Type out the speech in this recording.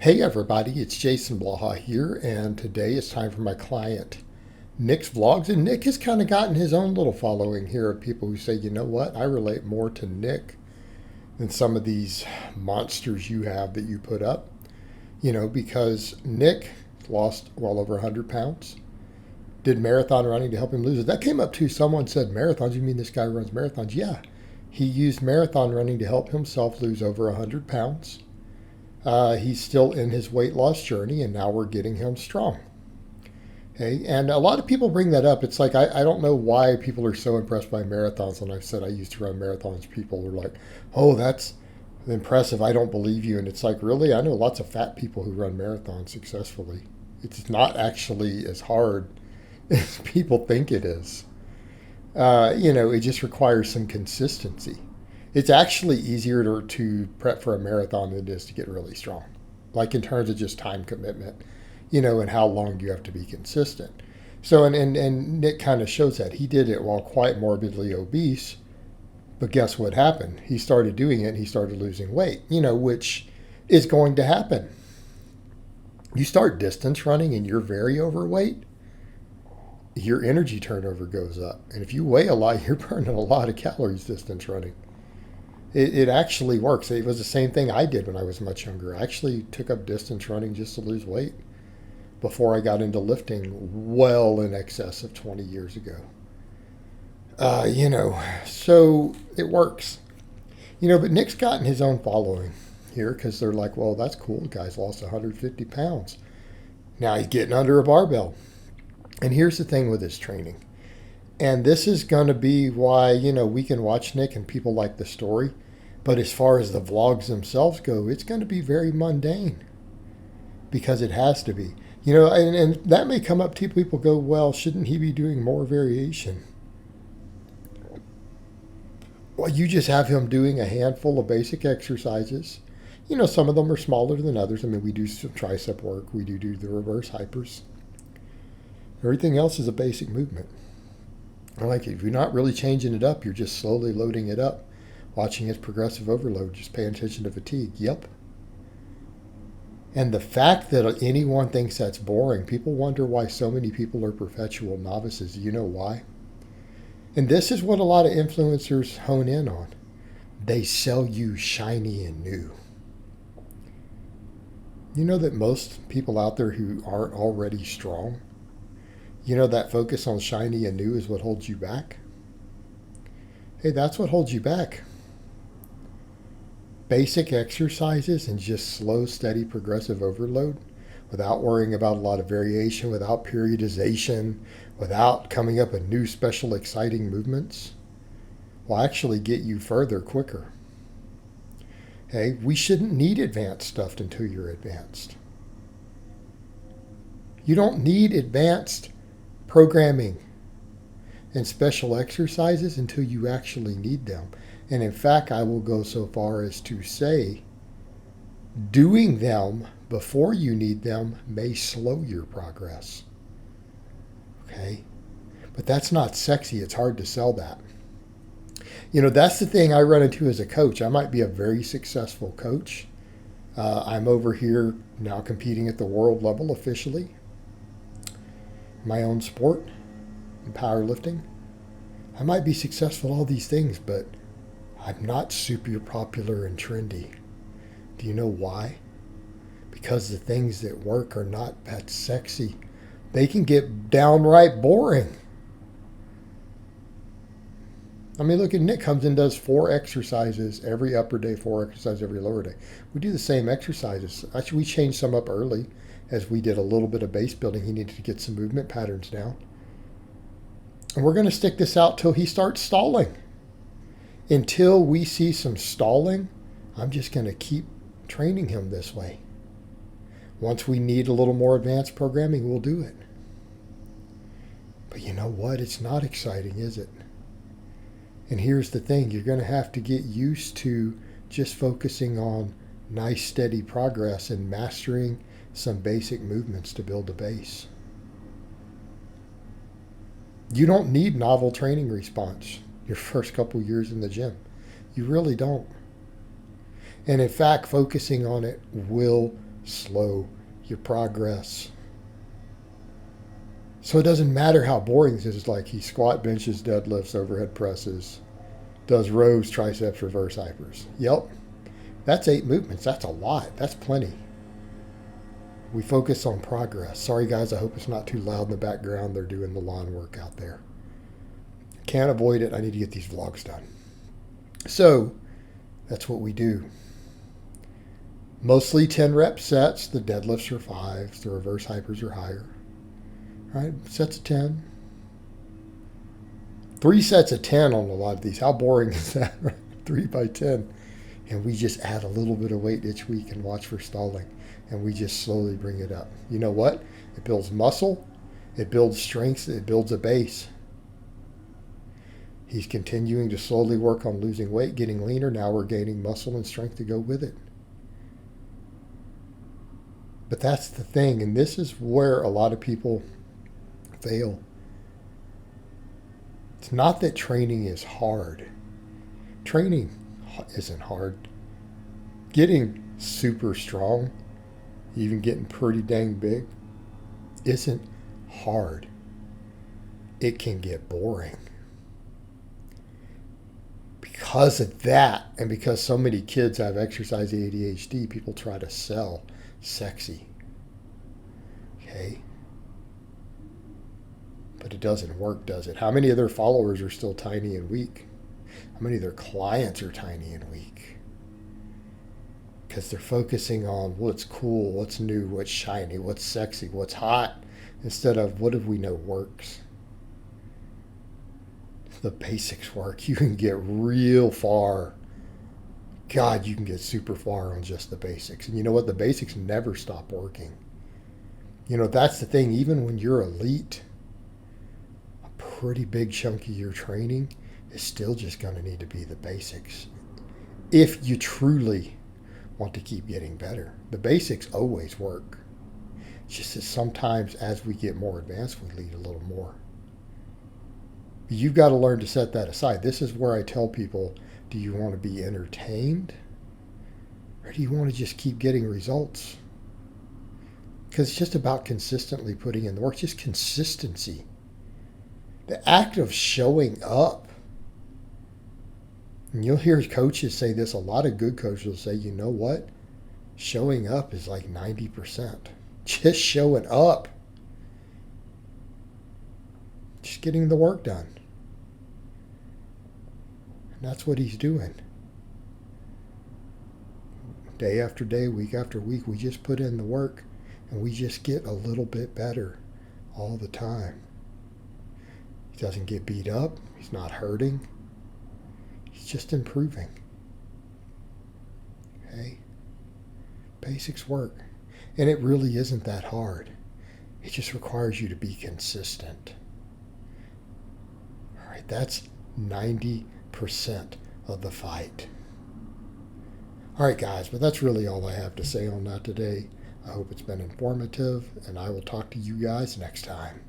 Hey everybody, it's Jason Blaha here, and today it's time for my client Nick's vlogs. And Nick has kind of gotten his own little following here of people who say, you know what, I relate more to Nick than some of these monsters you have that you put up. Because Nick lost well over 100 pounds, did marathon running to help him lose it. That came up too. Someone said, marathons? You mean this guy runs marathons? Yeah, he used marathon running to help himself lose over 100 pounds. He's still in his weight loss journey, and now we're getting him strong. Okay, and a lot of people bring that up. It's like I don't know why people are so impressed by marathons. When I've said I used to run marathons, people are like, "Oh, that's impressive. I don't believe you." And it's like, really, I know lots of fat people who run marathons successfully. It's not actually as hard as people think it is. It just requires some consistency. It's actually easier to prep for a marathon than it is to get really strong, like in terms of just time commitment, and how long you have to be consistent. So, and Nick kind of shows that. He did it while quite morbidly obese, but guess what happened? He started doing it and he started losing weight, which is going to happen. You start distance running and you're very overweight, your energy turnover goes up. And if you weigh a lot, you're burning a lot of calories distance running. It actually works. It was the same thing I did when I was much younger. I actually took up distance running just to lose weight before I got into lifting well in excess of 20 years ago. So it works. But Nick's gotten his own following here because they're like, well, that's cool. The guy's lost 150 pounds. Now he's getting under a barbell. And here's the thing with his training. And this is going to be why, we can watch Nick and people like the story. But as far as the vlogs themselves go, it's going to be very mundane because it has to be. And that may come up too. People go, well, shouldn't he be doing more variation? Well, you just have him doing a handful of basic exercises. Some of them are smaller than others. I mean, we do some tricep work. We do the reverse hypers. Everything else is a basic movement. I like it. If you're not really changing it up, you're just slowly loading it up, watching its progressive overload, just paying attention to fatigue. Yep. And the fact that anyone thinks that's boring, people wonder why so many people are perpetual novices. You know why? And this is what a lot of influencers hone in on. They sell you shiny and new. You know that most people out there who aren't already strong, that focus on shiny and new is what holds you back. Hey, that's what holds you back. Basic exercises and just slow, steady, progressive overload without worrying about a lot of variation, without periodization, without coming up with new, special, exciting movements will actually get you further quicker. Hey, we shouldn't need advanced stuff until you're advanced. You don't need advanced programming and special exercises until you actually need them. And in fact, I will go so far as to say doing them before you need them may slow your progress. Okay? But that's not sexy. It's hard to sell that. That's the thing I run into as a coach. I might be a very successful coach. I'm over here now competing at the world level officially. My own sport in powerlifting. I might be successful at all these things, but I'm not super popular and trendy. Do you know why? Because the things that work are not that sexy. They can get downright boring. I mean, look at Nick comes in and does 4 exercises every upper day, 4 exercises every lower day. We do the same exercises. Actually, we changed some up early as we did a little bit of base building. He needed to get some movement patterns down. And we're going to stick this out till he starts stalling. Until we see some stalling, I'm just going to keep training him this way. Once we need a little more advanced programming, we'll do it. But you know what? It's not exciting, is it? And here's the thing. You're going to have to get used to just focusing on nice, steady progress and mastering some basic movements to build a base. You don't need novel training response your first couple years in the gym. You really don't. And in fact, focusing on it will slow your progress. So it doesn't matter how boring this is. Like he squat benches, deadlifts, overhead presses, does rows, triceps, reverse hypers. Yep, that's 8 movements. That's a lot. That's plenty. We focus on progress. Sorry guys, I hope it's not too loud in the background. They're doing the lawn work out there. Can't avoid it. I need to get these vlogs done. So that's what we do. Mostly 10 rep sets. The deadlifts are 5s. The reverse hypers are higher. All right, sets of 10. 3 sets of 10 on a lot of these. How boring is that? 3 by 10. And we just add a little bit of weight each week and watch for stalling. And we just slowly bring it up. You know what? It builds muscle. It builds strength. It builds a base. He's continuing to slowly work on losing weight, getting leaner. Now we're gaining muscle and strength to go with it. But that's the thing. And this is where a lot of people fail. It's not that training is hard. Training isn't hard. Getting super strong, even getting pretty dang big, isn't hard. It can get boring. Because of that, and because so many kids have exercise ADHD, people try to sell sexy. Okay? But it doesn't work, does it? How many of their followers are still tiny and weak? How many of their clients are tiny and weak? Because they're focusing on what's cool, what's new, what's shiny, what's sexy, what's hot, instead of what do we know works. The basics work. You can get real far. God, you can get super far on just the basics. And you know what? The basics never stop working. You know, that's the thing. Even when you're elite, a pretty big chunk of your training is still just going to need to be the basics. If you truly want to keep getting better. The basics always work. It's just that sometimes as we get more advanced, we need a little more. You've got to learn to set that aside. This is where I tell people, do you want to be entertained? Or do you want to just keep getting results? Because it's just about consistently putting in the work, just consistency. The act of showing up. And you'll hear coaches say this, a lot of good coaches will say, you know what? Showing up is like 90%. Just showing up. Just getting the work done. And that's what he's doing. Day after day, week after week, we just put in the work and we just get a little bit better all the time. He doesn't get beat up. He's not hurting. He's just improving. Okay? Basics work. And it really isn't that hard. It just requires you to be consistent. All right, that's 90% of the fight. All right, guys, but that's really all I have to say on that today. I hope it's been informative, and I will talk to you guys next time.